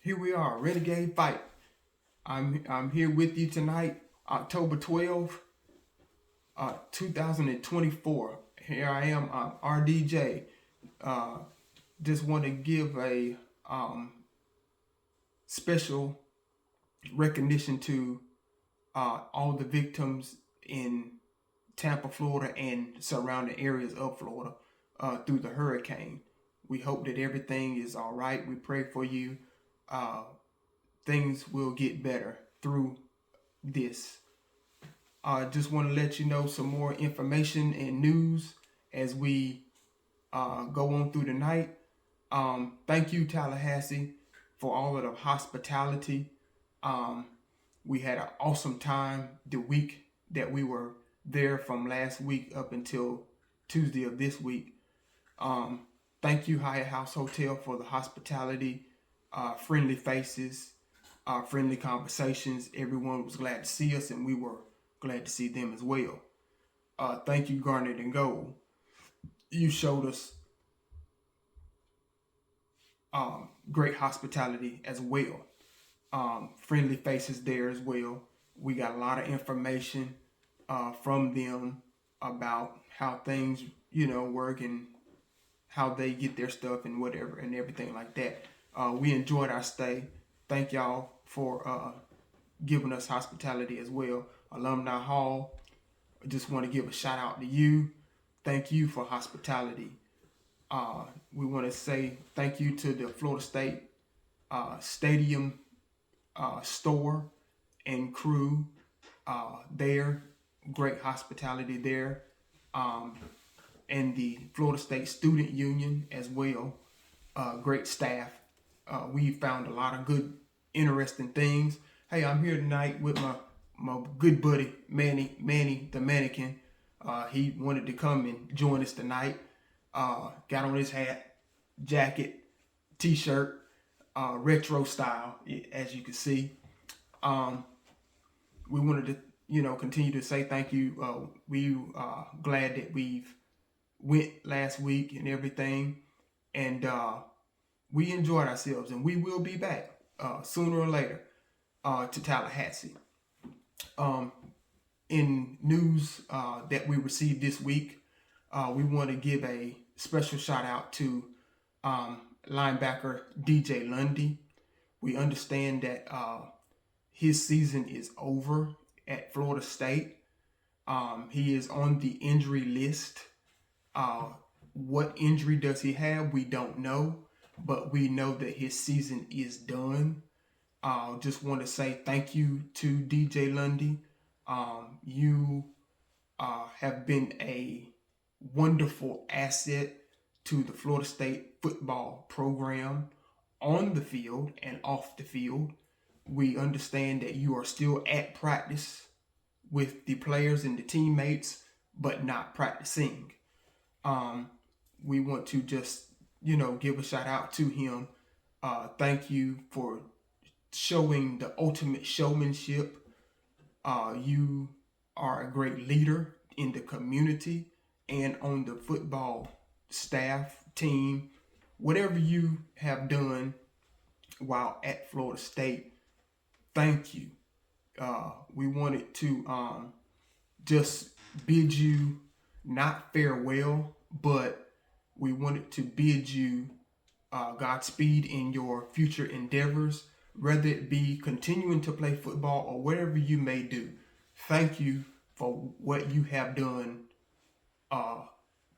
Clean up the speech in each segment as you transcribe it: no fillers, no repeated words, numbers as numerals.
Here we are, Renegade Fight. I'm here with you tonight, October 12th, 2024. Here I am, RDJ. Uh, just want to give a special recognition to all the victims in Tampa, Florida, and surrounding areas of Florida through the hurricane. We hope that everything is all right. We pray for you. Uh, Things will get better through this. I just want to let you know some more information and news as we go on through the night. Thank you, Tallahasse, for all of the hospitality. Um, we had an awesome time the week that we were there from last week up until Tuesday of this week. Thank you, Hyatt House Hotel, for the hospitality, friendly faces, friendly conversations. Everyone was glad to see us, and we were glad to see them as well. Thank you, Garnet and Gold. You showed us great hospitality as well. Friendly faces there as well. We got a lot of information from them about how things, work and how they get their stuff and whatever and everything like that. We enjoyed our stay. Thank y'all for giving us hospitality as well. Alumni Hall, I just want to give a shout out to you. Thank you for hospitality. We want to say thank you to the Florida State Stadium store and crew there. Great hospitality there. And the Florida State Student Union as well. Great staff. We found a lot of good, interesting things. Hey, I'm here tonight with my good buddy Manny the mannequin. He wanted to come and join us tonight. Got on his hat, jacket, t-shirt, retro style, as you can see. We wanted to, continue to say thank you. We glad that we've went last week and everything, and we enjoyed ourselves, and we will be back sooner or later to Tallahassee. In news that we received this week, we want to give a special shout out to linebacker DJ Lundy. We understand that his season is over at Florida State. He is on the injury list. What injury does he have? We don't know, but we know that his season is done. Just want to say thank you to DJ Lundy. You have been a wonderful asset to the Florida State football program on the field and off the field. We understand that you are still at practice with the players and the teammates, but not practicing. We want to just, give a shout out to him. Thank you for showing the ultimate showmanship. You are a great leader in the community and on the football staff, team, whatever you have done while at Florida State. Thank you. We wanted to just bid you not farewell, but we wanted to bid you Godspeed in your future endeavors, whether it be continuing to play football or whatever you may do. Thank you for what you have done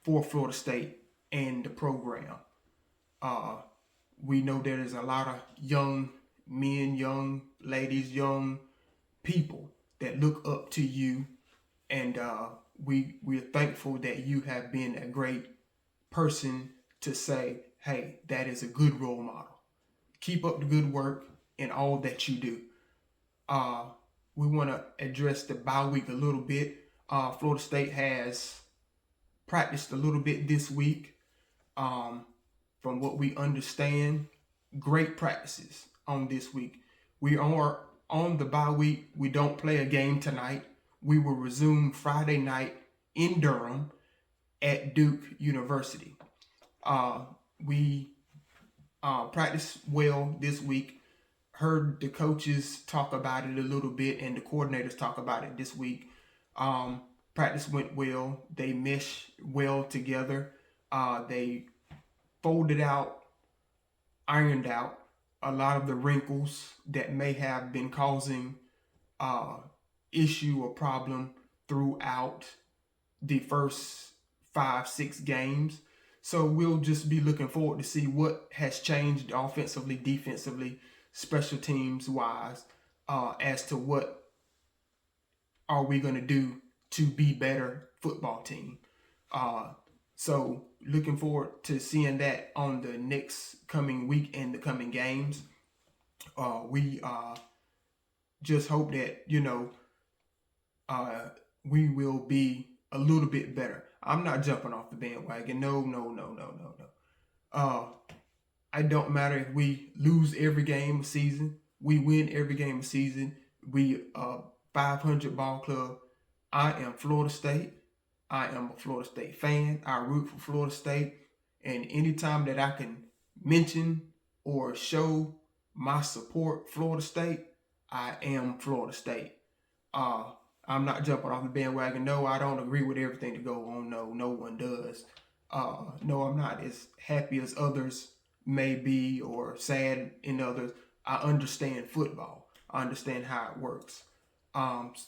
for Florida State and the program. We know there is a lot of young men, young ladies, young people that look up to you, and we're thankful that you have been a great person to say, hey, that is a good role model. Keep up the good work in all that you do. We want to address the bye week a little bit. Florida State has practiced a little bit this week. From what we understand, great practices on this week. We are on the bye week. We don't play a game tonight. We will resume Friday night in Durham at Duke University. We practiced well this week. heard the coaches talk about it a little bit and the coordinators talk about it this week. Practice went well. They meshed well together. They folded out, ironed out a lot of the wrinkles that may have been causing issue or problem throughout the first 5-6 games. So we'll just be looking forward to see what has changed offensively, defensively, special teams wise, as to what are we going to do to be better football team. So looking forward to seeing that on the next coming week and the coming games. We just hope that, we will be a little bit better. I'm not jumping off the bandwagon. No. It don't matter if we lose every game of season. We win every game of season. We 500 ball club. I am Florida State. I am a Florida State fan. I root for Florida State. And anytime that I can mention or show my support Florida State, I am Florida State. I'm not jumping off the bandwagon. No, I don't agree with everything that goes on. No one does. No, I'm not as happy as others may be or sad in others. I understand football. I understand how it works.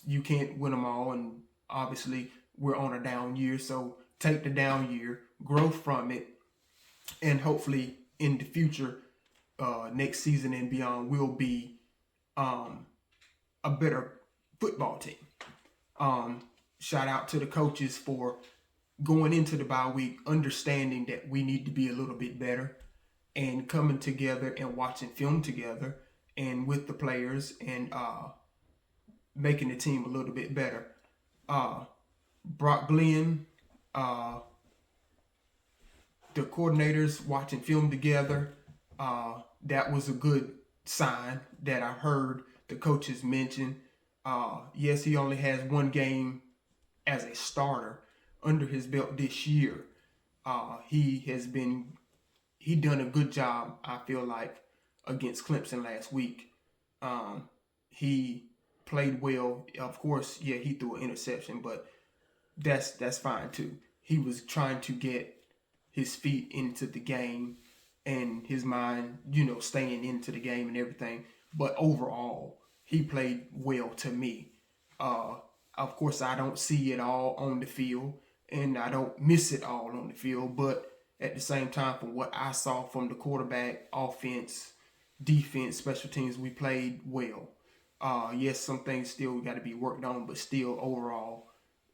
You can't win them all, and obviously we're on a down year. So take the down year, grow from it, and hopefully in the future, next season and beyond, we'll be a better football team. Shout out to the coaches for going into the bye week, understanding that we need to be a little bit better and coming together and watching film together and with the players and making the team a little bit better. Glen, the coordinators watching film together, that was a good sign that I heard the coaches mention. Yes, he only has one game as a starter under his belt this year. He done a good job, I feel like, against Clemson last week. He played well. Of course, yeah, he threw an interception, but that's fine too. He was trying to get his feet into the game and his mind, staying into the game and everything. But overall, he played well to me. Of course, I don't see it all on the field, and I don't miss it all on the field. But at the same time, from what I saw from the quarterback, offense, defense, special teams, we played well. Yes, some things still got to be worked on, but still, overall,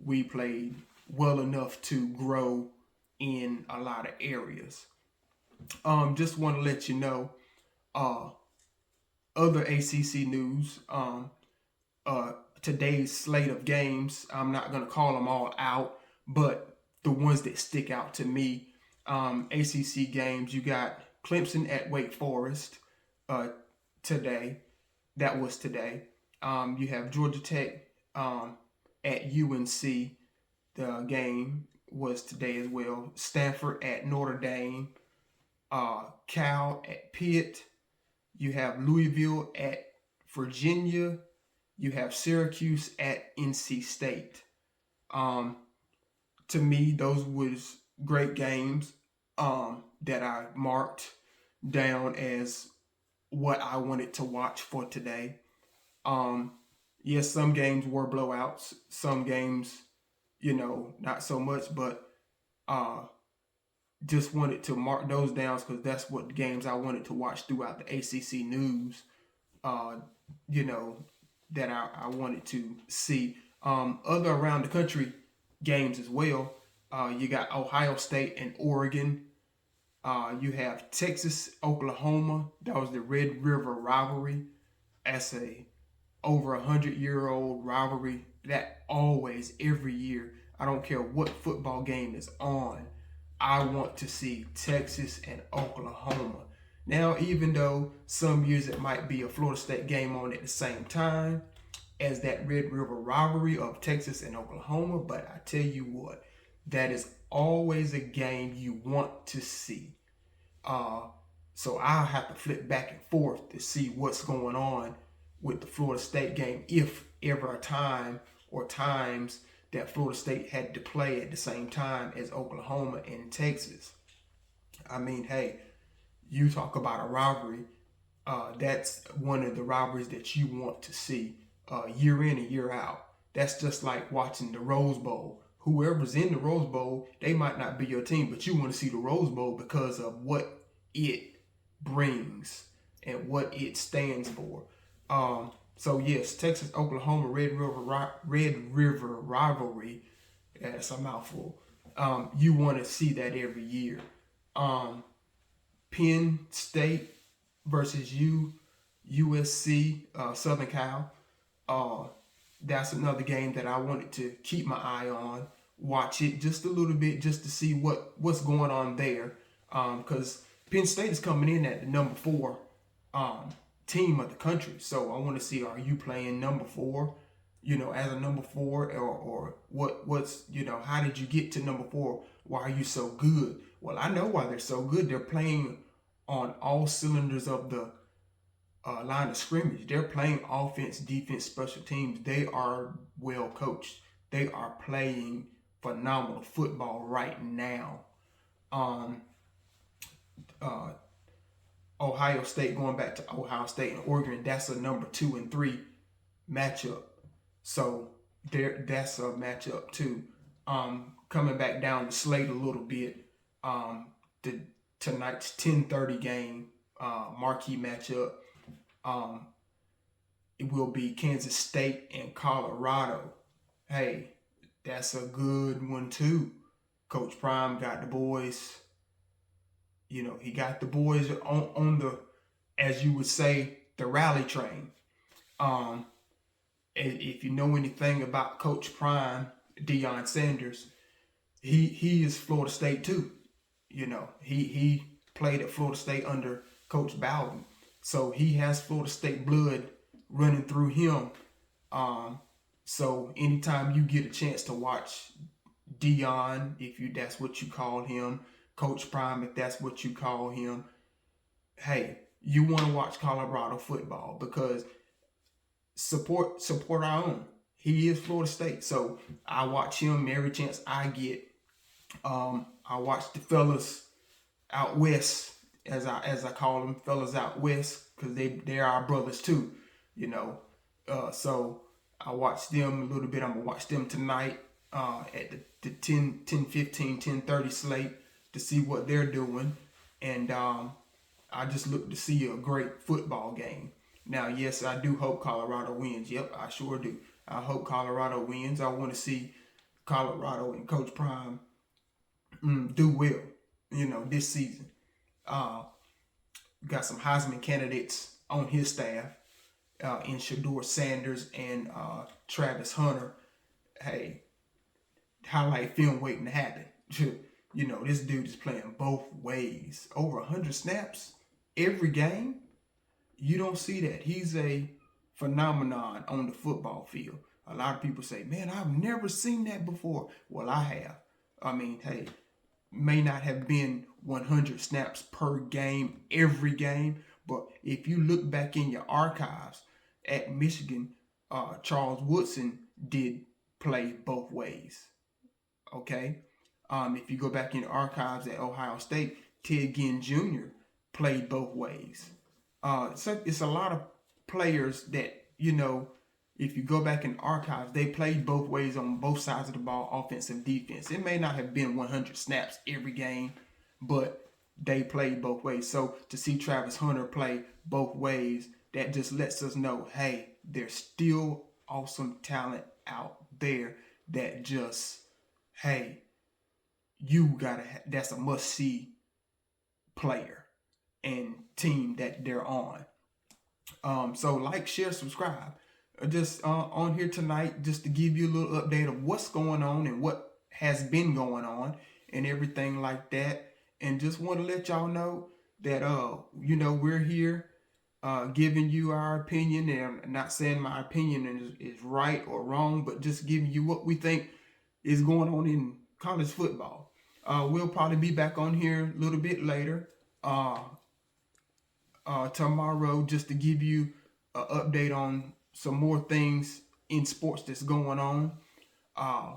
we played well enough to grow in a lot of areas. Just want to let you know, other ACC news, today's slate of games, I'm not going to call them all out, but the ones that stick out to me, ACC games, you got Clemson at Wake Forest today. That was today. You have Georgia Tech at UNC. The game was today as well. Stanford at Notre Dame. Cal at Pitt. You have Louisville at Virginia. You have Syracuse at NC State. To me, those was great games that I marked down as what I wanted to watch for today. Yes, some games were blowouts. Some games, not so much, but just wanted to mark those down because that's what the games I wanted to watch throughout the ACC news, that I wanted to see. Other around the country games as well. You got Ohio State and Oregon. You have Texas, Oklahoma. That was the Red River rivalry. That's over 100-year-old rivalry that always, every year, I don't care what football game is on, I want to see Texas and Oklahoma. Now, even though some years it might be a Florida State game on at the same time as that Red River rivalry of Texas and Oklahoma, but I tell you what, that is always a game you want to see. So I'll have to flip back and forth to see what's going on with the Florida State game, if ever a time or times that Florida State had to play at the same time as Oklahoma and Texas. I mean, hey, you talk about a rivalry. That's one of the rivalries that you want to see year in and year out. That's just like watching the Rose Bowl. Whoever's in the Rose Bowl, they might not be your team, but you want to see the Rose Bowl because of what it brings and what it stands for. So yes, Texas Oklahoma Red River rivalry. That's a mouthful. You want to see that every year. Penn State versus USC Southern Cal. That's another game that I wanted to keep my eye on. Watch it just a little bit, just to see what's going on there. Because Penn State is coming in at the number 4 team of the country. So I want to see, are you playing number 4? As a number 4, or what's how did you get to number 4? Why are you so good? Well, I know why they're so good. They're playing on all cylinders of the line of scrimmage. They're playing offense, defense, special teams. They are well coached. They are playing phenomenal football right now. Ohio State, going back to Ohio State and Oregon, that's a number 2 and 3 matchup. So that's a matchup too. Coming back down the slate a little bit, tonight's 10:30 game, marquee matchup. It will be Kansas State and Colorado. Hey, that's a good one too. Coach Prime got the boys. He got the boys on the, as you would say, the rally train. If you know anything about Coach Prime, Deion Sanders, he is Florida State too. He played at Florida State under Coach Bowden. So he has Florida State blood running through him. So anytime you get a chance to watch Deion, that's what you call him, Coach Prime, if that's what you call him, hey, you want to watch Colorado football, because support our own. He is Florida State, so I watch him every chance I get. I watch the fellas out west, as I call them, fellas out west, because they're our brothers too, so I watch them a little bit. I'm gonna watch them tonight at the 10:15, 10:30 slate to see what they're doing, and I just look to see a great football game. Now, yes, I do hope Colorado wins. Yep, I sure do. I hope Colorado wins. I want to see Colorado and Coach Prime do well, this season. Got some Heisman candidates on his staff, in Shedeur Sanders and Travis Hunter. Hey, highlight film waiting to happen. This dude is playing both ways. Over 100 snaps every game. You don't see that. He's a phenomenon on the football field. A lot of people say, man, I've never seen that before. Well, I have. I mean, hey, may not have been 100 snaps per game, every game, but if you look back in your archives at Michigan, Charles Woodson did play both ways. Okay? If you go back in the archives at Ohio State, Ted Ginn Jr. played both ways. So it's a lot of players that, if you go back in the archives, they played both ways on both sides of the ball, offensive, defense. It may not have been 100 snaps every game, but they played both ways. So to see Travis Hunter play both ways, that just lets us know, hey, there's still awesome talent out there that just, hey, that's a must-see player and team that they're on. So like, share, subscribe. Just on here tonight, just to give you a little update of what's going on and what has been going on and everything like that. And just want to let y'all know that, we're here giving you our opinion. And I'm not saying my opinion is right or wrong, but just giving you what we think is going on in college football. We'll probably be back on here a little bit later. tomorrow just to give you an update on some more things in sports that's going on. Uh,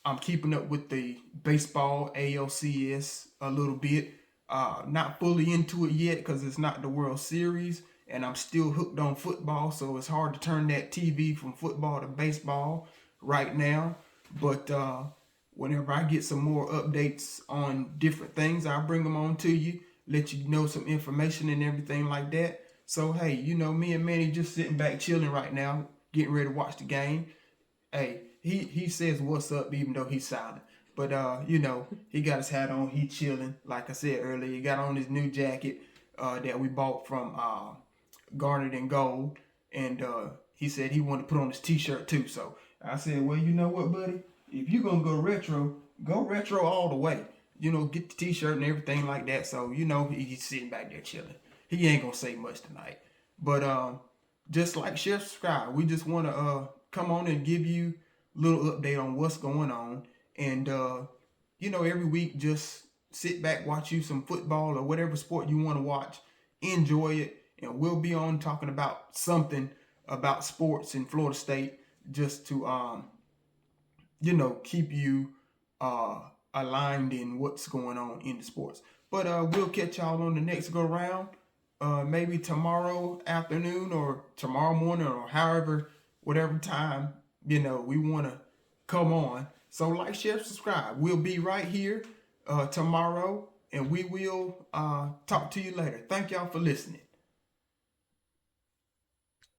I'm keeping up with the baseball ALCS a little bit. Not fully into it yet because it's not the World Series, and I'm still hooked on football, so it's hard to turn that TV from football to baseball right now. But whenever I get some more updates on different things, I'll bring them on to you, let you know some information and everything like that. So, hey, me and Manny just sitting back chilling right now, getting ready to watch the game. Hey, he says what's up even though he's silent. But he got his hat on, he chilling. Like I said earlier, he got on his new jacket that we bought from Garnet and Gold, and he said he wanted to put on his t-shirt too. So I said, well, you know what, buddy? If you're gonna go retro all the way. Get the t-shirt and everything like that. So he's sitting back there chilling. He ain't gonna say much tonight. But just like, share, subscribe. We just want to come on and give you a little update on what's going on. And, every week, just sit back, watch you some football or whatever sport you want to watch. Enjoy it. And we'll be on talking about something about sports in Florida State just to, keep you aligned in what's going on in the sports. But we'll catch y'all on the next go round. Maybe tomorrow afternoon or tomorrow morning or whatever time, we want to come on. So like, share, subscribe. We'll be right here tomorrow, and we will talk to you later. Thank y'all for listening.